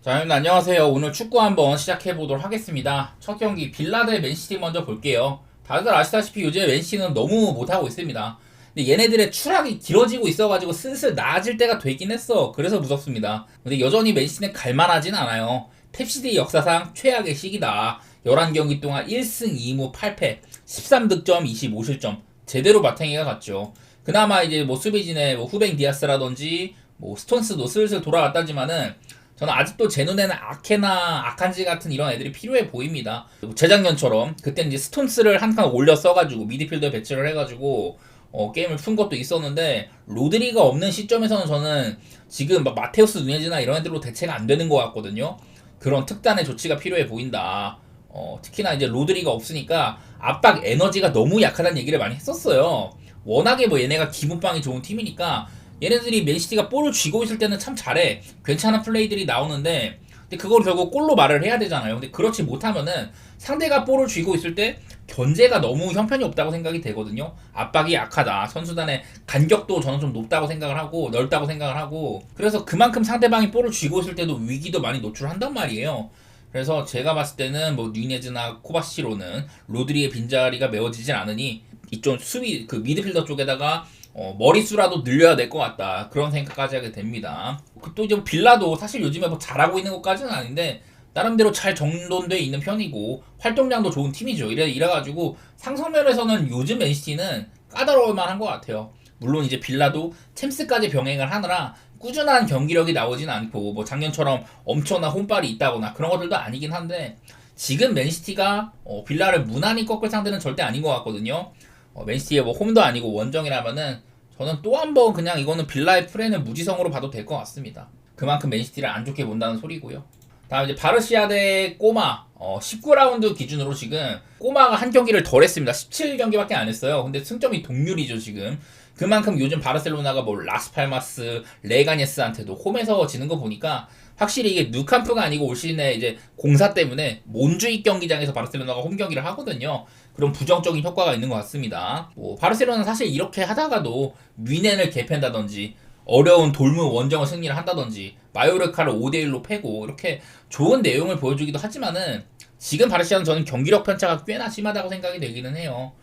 자, 여러분 안녕하세요. 오늘 축구 한번 시작해 보도록 하겠습니다. 첫 경기 빌라 대 맨시티 먼저 볼게요. 다들 아시다시피 요즘 맨시티는 너무 못하고 있습니다. 근데 얘네들의 추락이 길어지고 있어가지고 슬슬 나아질 때가 되긴 했어. 그래서 무섭습니다. 근데 여전히 맨시티는 갈만하진 않아요. 탭시드 역사상 최악의 시기다. 11경기 동안 1승 2무 8패 13득점 25실점 제대로 마탱이가 갔죠. 그나마 이제 뭐 수비진의 뭐 후뱅 디아스라든지 뭐 스톤스도 슬슬 돌아왔다지만은 저는 아직도 제 눈에는 아케나 아칸지 같은 이런 애들이 필요해 보입니다. 재작년처럼 그때는 이제 스톤스를 한 칸 올려 써가지고 미드필더 배치를 해가지고 게임을 푼 것도 있었는데 로드리가 없는 시점에서는 저는 지금 막 마테우스 누네즈나 이런 애들로 대체가 안 되는 것 같거든요. 그런 특단의 조치가 필요해 보인다. 특히나 이제 로드리가 없으니까 압박 에너지가 너무 약하다는 얘기를 많이 했었어요. 워낙에 뭐 얘네가 기분빵이 좋은 팀이니까 얘네들이 맨시티가 볼을 쥐고 있을 때는 참 잘해. 괜찮은 플레이들이 나오는데 근데 그걸 결국 골로 말을 해야 되잖아요. 근데 그렇지 못하면은 상대가 볼을 쥐고 있을 때 견제가 너무 형편이 없다고 생각이 되거든요. 압박이 약하다. 선수단의 간격도 저는 좀 높다고 생각을 하고 넓다고 생각을 하고 그래서 그만큼 상대방이 볼을 쥐고 있을 때도 위기도 많이 노출한단 말이에요. 그래서 제가 봤을 때는 뭐 누네즈나 코바시로는 로드리의 빈자리가 메워지진 않으니 이쪽 수비 그 미드필더 쪽에다가 머릿수라도 늘려야 될 것 같다. 그런 생각까지 하게 됩니다. 또 이제 빌라도 사실 요즘에 뭐 잘하고 있는 것까지는 아닌데 나름대로 잘 정돈돼 있는 편이고 활동량도 좋은 팀이죠. 이래가지고 상성면에서는 요즘 NCT는 까다로울 만한 것 같아요. 물론 이제 빌라도 챔스까지 병행을 하느라 꾸준한 경기력이 나오진 않고 뭐 작년처럼 엄청난 홈발이 있다거나 그런 것들도 아니긴 한데 지금 맨시티가 빌라를 무난히 꺾을 상대는 절대 아닌 것 같거든요. 맨시티의 뭐 홈도 아니고 원정이라면은 저는 또 한 번 그냥 이거는 빌라의 플레이는 무지성으로 봐도 될 것 같습니다. 그만큼 맨시티를 안 좋게 본다는 소리고요. 다음 이제 바르시아 대 꼬마 19라운드 기준으로 지금 꼬마가 한 경기를 덜 했습니다. 17경기밖에 안 했어요. 근데 승점이 동률이죠 지금. 그만큼 요즘 바르셀로나가 뭐 라스팔마스, 레가네스한테도 홈에서 지는 거 보니까 확실히 이게 누캄프가 아니고 올 시즌에 이제 공사 때문에 몬주익 경기장에서 바르셀로나가 홈 경기를 하거든요. 그런 부정적인 효과가 있는 것 같습니다. 뭐 바르셀로나는 사실 이렇게 하다가도 뮌헨을 개팬다든지 어려운 돌무 원정을 승리를 한다든지 마요르카를 5대1로 패고 이렇게 좋은 내용을 보여주기도 하지만은 지금 바르시아는 저는 경기력 편차가 꽤나 심하다고 생각이 되기는 해요.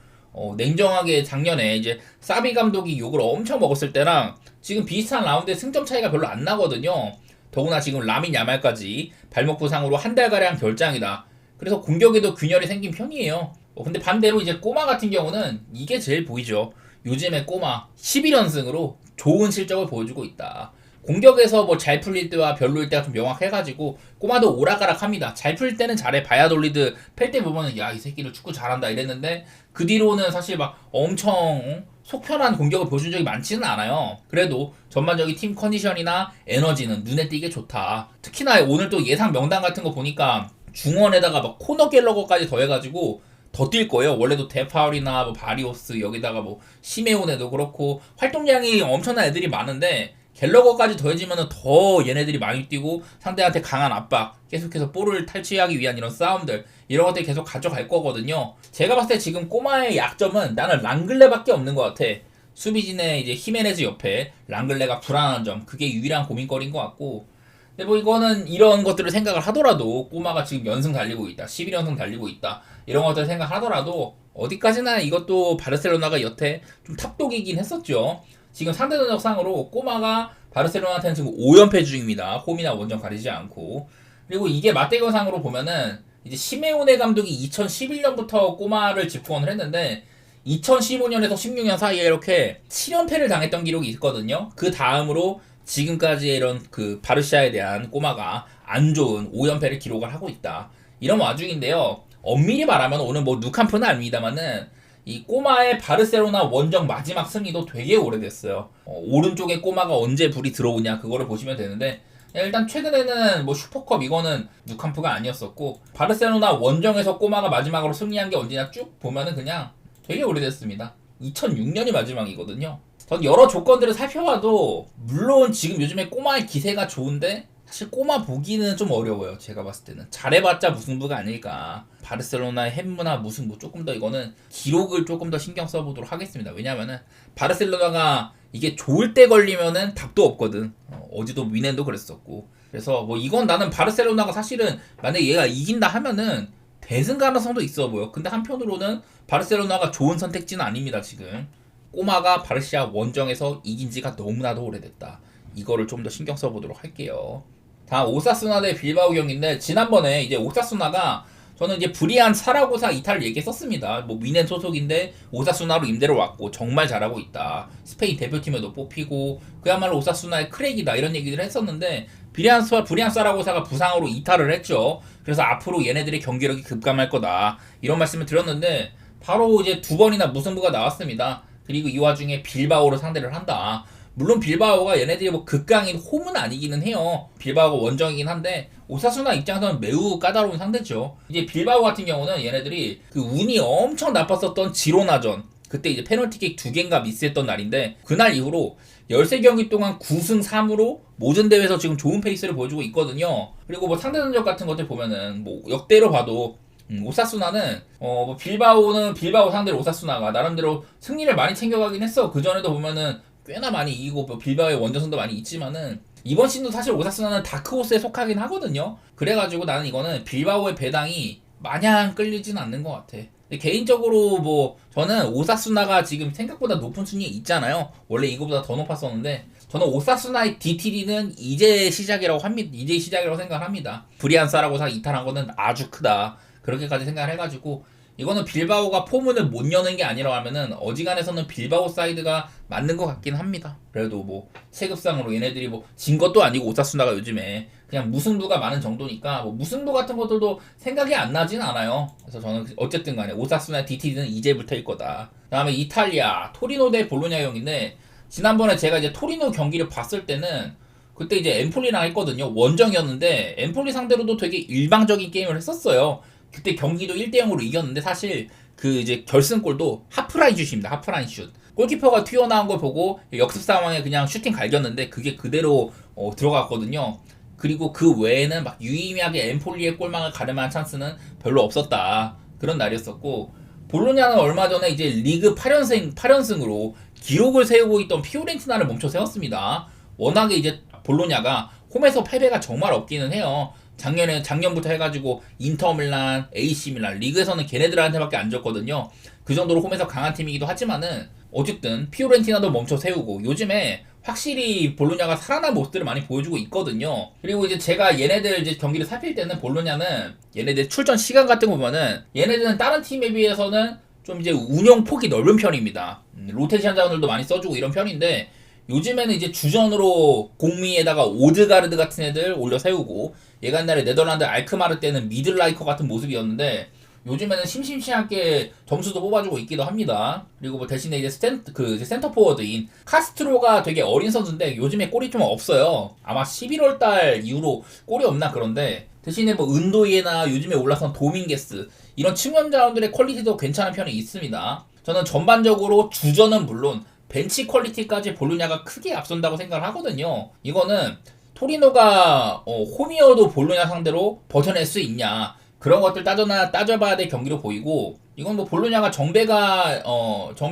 냉정하게 작년에 이제 사비 감독이 욕을 엄청 먹었을 때랑 지금 비슷한 라운드의 승점 차이가 별로 안 나거든요. 더구나 지금 라민 야말까지 발목 부상으로 한 달가량 결장이다. 그래서 공격에도 균열이 생긴 편이에요. 근데 반대로 이제 꼬마 같은 경우는 이게 제일 보이죠. 요즘에 꼬마 11연승으로 좋은 실적을 보여주고 있다. 공격에서 뭐 잘 풀릴 때와 별로일 때가 좀 명확해가지고 꼬마도 오락가락합니다. 잘 풀릴 때는 잘해. 바야돌리드 팰 때 보면은 야 이 새끼를 축구 잘한다 이랬는데 그 뒤로는 사실 막 엄청 속편한 공격을 보여준 적이 많지는 않아요. 그래도 전반적인 팀 컨디션이나 에너지는 눈에 띄게 좋다. 특히나 오늘 또 예상 명단 같은 거 보니까 중원에다가 막 코너 갤러거까지 더해가지고 더 뛸 거예요. 원래도 데파울이나 뭐 바리오스 여기다가 뭐 시메온에도 그렇고 활동량이 엄청난 애들이 많은데 갤러거까지 더해지면은 더 얘네들이 많이 뛰고 상대한테 강한 압박, 계속해서 볼을 탈취하기 위한 이런 싸움들 이런 것들 계속 가져갈 거거든요. 제가 봤을 때 지금 꼬마의 약점은 나는 랑글레밖에 없는 것 같아. 수비진의 이제 히메네즈 옆에 랑글레가 불안한 점 그게 유일한 고민거리인 것 같고 근데 뭐 이거는 이런 것들을 생각을 하더라도 꼬마가 지금 연승 달리고 있다 11연승 달리고 있다 이런 것들을 생각하더라도 어디까지나 이것도 바르셀로나가 여태 좀 탑독이긴 했었죠. 지금 상대 전적상으로 꼬마가 바르셀로나한테는 지금 5연패 중입니다. 홈이나 원정 가리지 않고. 그리고 이게 맞대결상으로 보면은 이제 시메오네 감독이 2011년부터 꼬마를 집권을 했는데 2015년에서 16년 사이에 이렇게 7연패를 당했던 기록이 있거든요. 그 다음으로 지금까지의 이런 그 바르샤에 대한 꼬마가 안 좋은 5연패를 기록을 하고 있다. 이런 와중인데요. 엄밀히 말하면 오늘 뭐 누캄프는 아닙니다만은 이 꼬마의 바르셀로나 원정 마지막 승리도 되게 오래됐어요. 오른쪽에 꼬마가 언제 불이 들어오냐 그거를 보시면 되는데 일단 최근에는 뭐 슈퍼컵 이거는 누캄프가 아니었었고 바르셀로나 원정에서 꼬마가 마지막으로 승리한 게 언제냐 쭉 보면은 그냥 되게 오래됐습니다. 2006년이 마지막이거든요. 전 여러 조건들을 살펴봐도 물론 지금 요즘에 꼬마의 기세가 좋은데 사실 꼬마 보기는 좀 어려워요. 제가 봤을 때는 잘해봤자 무승부가 아닐까. 바르셀로나의 햄무나 무승부 조금 더 이거는 기록을 조금 더 신경 써보도록 하겠습니다. 왜냐면은 바르셀로나가 이게 좋을 때 걸리면은 답도 없거든. 어제도 위넨도 그랬었고 그래서 뭐 이건 나는 바르셀로나가 사실은 만약에 얘가 이긴다 하면은 대승 가능성도 있어 보여. 근데 한편으로는 바르셀로나가 좋은 선택지는 아닙니다, 지금. 꼬마가 바르시아 원정에서 이긴 지가 너무나도 오래됐다. 이거를 좀 더 신경 써보도록 할게요. 다음 오사수나 대 빌바오 경기인데 지난번에 이제 오사수나가 저는 이제 브리안 사라고사 이탈 얘기했었습니다. 뭐 미넨 소속인데 오사수나로 임대를 왔고 정말 잘하고 있다. 스페인 대표팀에도 뽑히고 그야말로 오사수나의 크랙이다 이런 얘기를 했었는데 브리안 사라고사가 부상으로 이탈을 했죠. 그래서 앞으로 얘네들의 경기력이 급감할 거다 이런 말씀을 드렸는데 바로 이제 두 번이나 무승부가 나왔습니다. 그리고 이 와중에 빌바오를 상대를 한다. 물론 빌바오가 얘네들이 뭐 극강인 홈은 아니기는 해요. 빌바오가 원정이긴 한데 오사수나 입장에서는 매우 까다로운 상대죠. 이제 빌바오 같은 경우는 얘네들이 그 운이 엄청 나빴었던 지로나전 그때 이제 페널티킥 2개인가 미스했던 날인데 그날 이후로 13경기 동안 9승 3무로 모든 대회에서 지금 좋은 페이스를 보여주고 있거든요. 그리고 뭐 상대 전적 같은 것들 보면은 뭐 역대로 봐도 오사수나는 뭐 빌바오는 빌바오 상대로 오사수나가 나름대로 승리를 많이 챙겨가긴 했어. 그 전에도 보면은 꽤나 많이 이기고 뭐 빌바오의 원정승도 많이 있지만은 이번 시즌도 사실 오사수나는 다크호스에 속하긴 하거든요. 그래가지고 나는 이거는 빌바오의 배당이 마냥 끌리진 않는 것 같아. 근데 개인적으로 뭐 저는 오사수나가 지금 생각보다 높은 순위에 있잖아요. 원래 이거보다 더 높았었는데 저는 오사수나의 DTD는 이제 시작이라고 합니다. 이제 시작이라고 생각을 합니다. 브리안 사라고사 이탈한 거는 아주 크다. 그렇게까지 생각을 해가지고 이거는 빌바오가 포문을 못 여는 게 아니라 하면은 어지간해서는 빌바오 사이드가 맞는 것 같긴 합니다. 그래도 뭐 체급상으로 얘네들이 뭐 진 것도 아니고 오사수나가 요즘에 그냥 무승부가 많은 정도니까 뭐 무승부 같은 것들도 생각이 안 나진 않아요. 그래서 저는 어쨌든 간에 오사수나 DTD는 이제부터일 거다. 다음에 이탈리아 토리노 대 볼로냐 경기인데 지난번에 제가 이제 토리노 경기를 봤을 때는 그때 이제 엠폴리랑 했거든요. 원정이었는데 엠폴리 상대로도 되게 일방적인 게임을 했었어요. 그때 경기도 1대0으로 이겼는데 사실 그 이제 결승골도 하프라인 슛입니다. 하프라인 슛. 골키퍼가 튀어나온 걸 보고 역습 상황에 그냥 슈팅 갈겼는데 그게 그대로 들어갔거든요. 그리고 그 외에는 막 유의미하게 엠폴리의 골망을 가름한 찬스는 별로 없었다. 그런 날이었었고 볼로냐는 얼마 전에 이제 리그 8연승으로 기록을 세우고 있던 피오렌티나를 멈춰 세웠습니다. 워낙에 이제 볼로냐가 홈에서 패배가 정말 없기는 해요. 작년부터 해가지고 인터밀란, AC밀란 리그에서는 걔네들한테밖에 안 졌거든요. 그 정도로 홈에서 강한 팀이기도 하지만은 어쨌든 피오렌티나도 멈춰 세우고 요즘에 확실히 볼로냐가 살아난 모습들을 많이 보여주고 있거든요. 그리고 이제 제가 얘네들 이제 경기를 살필 때는 볼로냐는 얘네들 출전 시간 같은 거 보면은 얘네들은 다른 팀에 비해서는 좀 이제 운영 폭이 넓은 편입니다. 로테이션 자원들도 많이 써주고 이런 편인데 요즘에는 이제 주전으로 공미에다가 오드가르드 같은 애들 올려 세우고 얘가 옛날에 네덜란드 알크마르 때는 미들라이커 같은 모습이었는데 요즘에는 심심치않게 점수도 뽑아주고 있기도 합니다. 그리고 뭐 대신에 이제 센터 포워드인 카스트로가 되게 어린 선수인데 요즘에 골이 좀 없어요. 아마 11월 달 이후로 골이 없나 그런데 대신에 뭐 은도이에나 요즘에 올라선 도밍게스 이런 측면 자원들의 퀄리티도 괜찮은 편이 있습니다. 저는 전반적으로 주전은 물론 벤치 퀄리티까지 볼로냐가 크게 앞선다고 생각을 하거든요. 이거는 토리노가 홈이어도 볼로냐 상대로 버텨낼 수 있냐 그런 것들 따져봐야 될 경기로 보이고 이건 뭐 볼로냐가 정배인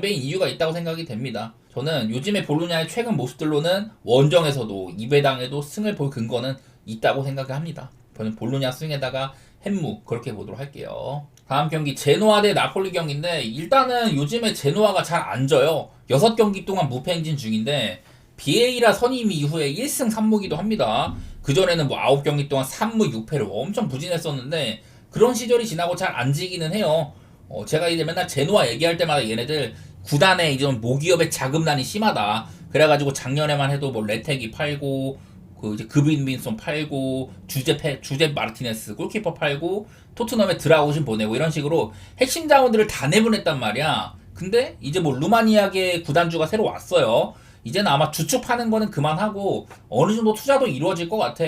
이유가 있다고 생각이 됩니다. 저는 요즘에 볼로냐의 최근 모습들로는 원정에서도 이배당에도 승을 볼 근거는 있다고 생각합니다. 저는 볼로냐 승에다가 햄무 그렇게 보도록 할게요. 다음 경기 제노아 대 나폴리 경기인데 일단은 요즘에 제노아가 잘 안 져요. 6경기 동안 무패 행진 중인데 비에이라 선임 이후에 1승 3무기도 합니다. 그전에는 뭐 9경기 동안 3무 6패를 엄청 부진했었는데 그런 시절이 지나고 잘 안 지기는 해요. 제가 이제 맨날 제노아 얘기할 때마다 얘네들 구단의 이제 모기업의 자금난이 심하다. 그래가지고 작년에만 해도 뭐 레텍이 팔고 그 이제 그빈빈손 팔고 주제 마르티네스 골키퍼 팔고 토트넘에 드라우신 보내고 이런 식으로 핵심 자원들을 다 내보냈단 말이야. 근데 이제 뭐 루마니아계 구단주가 새로 왔어요. 이제는 아마 주축 파는 거는 그만하고 어느 정도 투자도 이루어질 것 같아.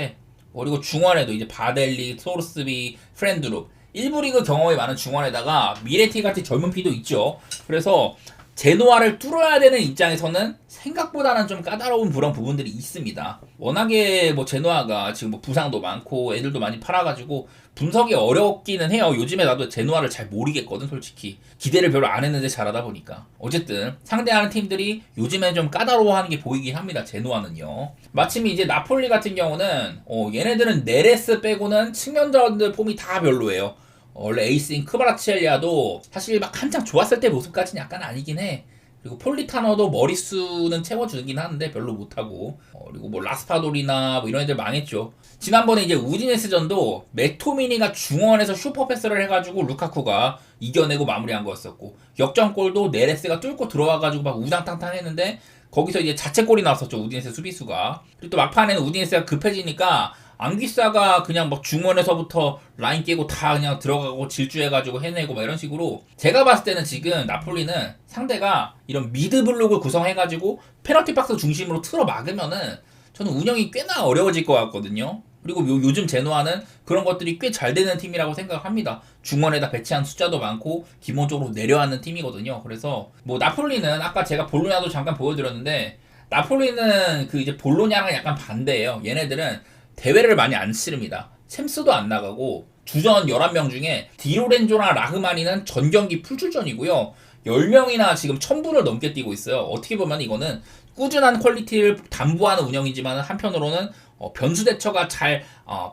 그리고 중원에도 이제 바델리, 소르스비, 프렌드룹 1부 리그 경험이 많은 중원에다가 미레티 같은 젊은 피도 있죠. 그래서 제노아를 뚫어야 되는 입장에서는 생각보다는 좀 까다로운 그런 부분들이 있습니다. 워낙에 뭐 제노아가 지금 뭐 부상도 많고 애들도 많이 팔아가지고 분석이 어렵기는 해요. 요즘에 나도 제노아를 잘 모르겠거든, 솔직히. 기대를 별로 안 했는데 잘하다 보니까. 어쨌든 상대하는 팀들이 요즘에 좀 까다로워하는 게 보이긴 합니다. 제노아는요. 마침 이제 나폴리 같은 경우는 얘네들은 네레스 빼고는 측면자원들 폼이 다 별로예요. 원래 에이스인 크바라치엘리아도 사실 막 한창 좋았을 때 모습까지는 약간 아니긴 해. 그리고 폴리타노도 머릿수는 채워주긴 하는데 별로 못하고, 그리고 뭐 라스파돌이나 뭐 이런 애들 망했죠. 지난번에 이제 우디네스전도 맥토미니가 중원에서 슈퍼패스를 해가지고 루카쿠가 이겨내고 마무리한 거였었고, 역전골도 네레스가 뚫고 들어와가지고 막 우당탕탕 했는데 거기서 이제 자책골이 나왔었죠, 우디네스 수비수가. 그리고 또 막판에는 우디네스가 급해지니까 앙귀사가 그냥 막 중원에서부터 라인 깨고 다 그냥 들어가고 질주해가지고 해내고 막 이런 식으로, 제가 봤을 때는 지금 나폴리는 상대가 이런 미드 블록을 구성해가지고 페널티 박스 중심으로 틀어 막으면은 저는 운영이 꽤나 어려워질 것 같거든요. 그리고 요즘 제노아는 그런 것들이 꽤 잘 되는 팀이라고 생각합니다. 중원에다 배치한 숫자도 많고 기본적으로 내려앉는 팀이거든요. 그래서 뭐 나폴리는 아까 제가 볼로냐도 잠깐 보여드렸는데, 나폴리는 그 이제 볼로냐랑 약간 반대예요. 얘네들은 대회를 많이 안 치릅니다. 챔스도 안 나가고 주전 11명 중에 디로렌조나 라흐마니는 전 경기 풀출전이고요. 10명이나 지금 1000분을 넘게 뛰고 있어요. 어떻게 보면 이거는 꾸준한 퀄리티를 담보하는 운영이지만 한편으로는 변수 대처가 잘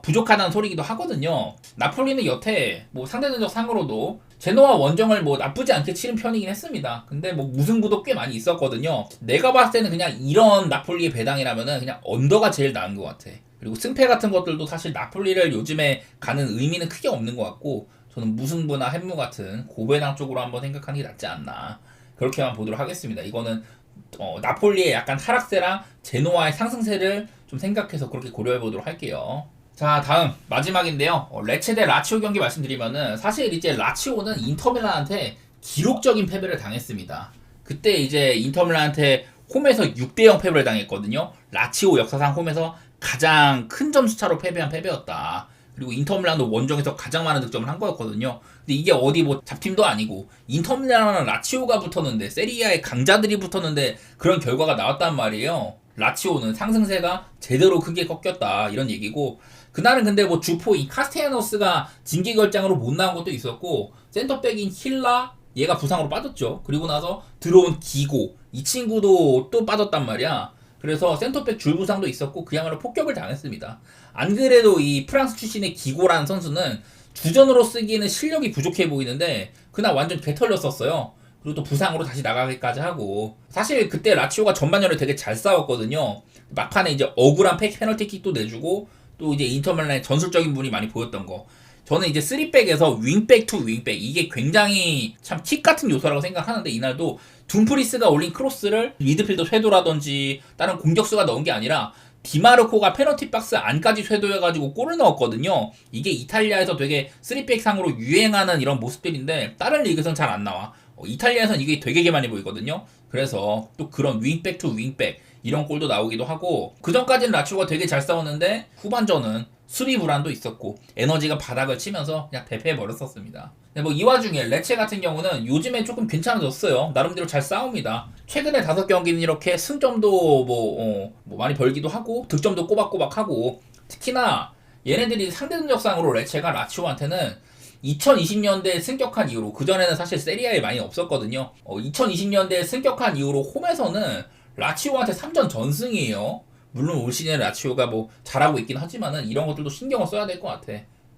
부족하다는 소리기도 하거든요. 나폴리는 여태 뭐 상대전적 상으로도 제노아 원정을 뭐 나쁘지 않게 치른 편이긴 했습니다. 근데 뭐 무승부도 꽤 많이 있었거든요. 내가 봤을 때는 그냥 이런 나폴리의 배당이라면은 그냥 언더가 제일 나은 것 같아. 그리고 승패 같은 것들도 사실 나폴리를 요즘에 가는 의미는 크게 없는 것 같고, 저는 무승부나 햄무 같은 고배당 쪽으로 한번 생각하는 게 낫지 않나, 그렇게만 보도록 하겠습니다. 이거는 나폴리의 약간 하락세랑 제노아의 상승세를 좀 생각해서 그렇게 고려해 보도록 할게요. 자, 다음 마지막인데요. 레체 대 라치오 경기 말씀드리면은, 사실 이제 라치오는 인터밀란한테 기록적인 패배를 당했습니다. 그때 이제 인터밀란한테 홈에서 6대0 패배를 당했거든요. 라치오 역사상 홈에서 가장 큰 점수차로 패배한 패배였다. 그리고 인터밀란도 원정에서 가장 많은 득점을 한 거였거든요. 근데 이게 어디 뭐 잡팀도 아니고 인터밀란은 라치오가 붙었는데, 세리아의 강자들이 붙었는데 그런 결과가 나왔단 말이에요. 라치오는 상승세가 제대로 크게 꺾였다, 이런 얘기고, 그날은 근데 뭐 주포인 카스테야노스가 징계결장으로 못 나온 것도 있었고, 센터백인 힐라 얘가 부상으로 빠졌죠. 그리고 나서 들어온 기고 이 친구도 또 빠졌단 말이야. 그래서 센터백 줄부상도 있었고 그야말로 폭격을 당했습니다. 안 그래도 이 프랑스 출신의 기고라는 선수는 주전으로 쓰기에는 실력이 부족해 보이는데 그날 완전 개털렸었어요. 그리고 또 부상으로 다시 나가기까지 하고, 사실 그때 라치오가 전반전에 되게 잘 싸웠거든요. 막판에 이제 억울한 페널티킥도 내주고, 또 이제 인터밀란의 전술적인 분이 많이 보였던 거. 저는 이제 3백에서 윙백 투 윙백, 이게 굉장히 참 킥 같은 요소라고 생각하는데, 이날도 둠프리스가 올린 크로스를 미드필더 쇄도라든지 다른 공격수가 넣은 게 아니라 디마르코가 페널티 박스 안까지 쇄도해가지고 골을 넣었거든요. 이게 이탈리아에서 되게 3백 상으로 유행하는 이런 모습들인데 다른 리그에서는 잘 안 나와. 이탈리아에서는 이게 되게 많이 보이거든요. 그래서 또 그런 윙백 투 윙백 이런 골도 나오기도 하고, 그 전까지는 라치오가 되게 잘 싸웠는데 후반전은 수비 불안도 있었고 에너지가 바닥을 치면서 그냥 대패해버렸었습니다. 뭐 이 와중에 레체 같은 경우는 요즘에 조금 괜찮아졌어요. 나름대로 잘 싸웁니다. 최근에 5경기는 이렇게 승점도 뭐 많이 벌기도 하고 득점도 꼬박꼬박 하고, 특히나 얘네들이 상대전적상으로 레체가 라치오한테는 2020년대에 승격한 이후로, 그전에는 사실 세리아에 많이 없었거든요. 2020년대에 승격한 이후로 홈에서는 라치오한테 3전 전승이에요. 물론 올 시즌에 라치오가 뭐 잘하고 있긴 하지만은 이런 것들도 신경을 써야 될 것 같아.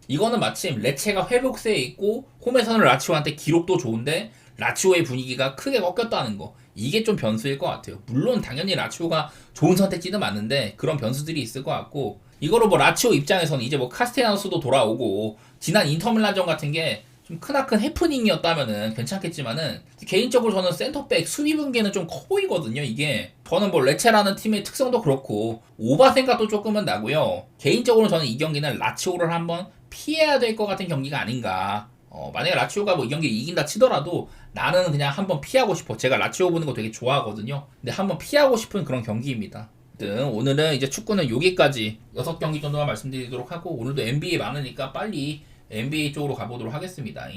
이거는 마침 레체가 회복세에 있고 홈에서는 라치오한테 기록도 좋은데 라치오의 분위기가 크게 꺾였다는 거, 이게 좀 변수일 것 같아요. 물론 당연히 라치오가 좋은 선택지는 맞는데 그런 변수들이 있을 것 같고, 이거로 뭐 라치오 입장에서는 이제 뭐 카스테야노스도 돌아오고 지난 인터밀란전 같은 게 좀 크나큰 해프닝이었다면은 괜찮겠지만은, 개인적으로 저는 센터백 수비 분계는 좀 커 보이거든요. 이게 저는 뭐 레체라는 팀의 특성도 그렇고 오바 생각도 조금은 나고요. 개인적으로 저는 이 경기는 라치오를 한번 피해야 될 것 같은 경기가 아닌가. 만약에 라치오가 뭐 이 경기 이긴다 치더라도 나는 그냥 한번 피하고 싶어. 제가 라치오 보는 거 되게 좋아하거든요. 근데 한번 피하고 싶은 그런 경기입니다. 오늘은 이제 축구는 여기까지 6경기 정도만 말씀드리도록 하고, 오늘도 NBA 많으니까 빨리 NBA 쪽으로 가보도록 하겠습니다.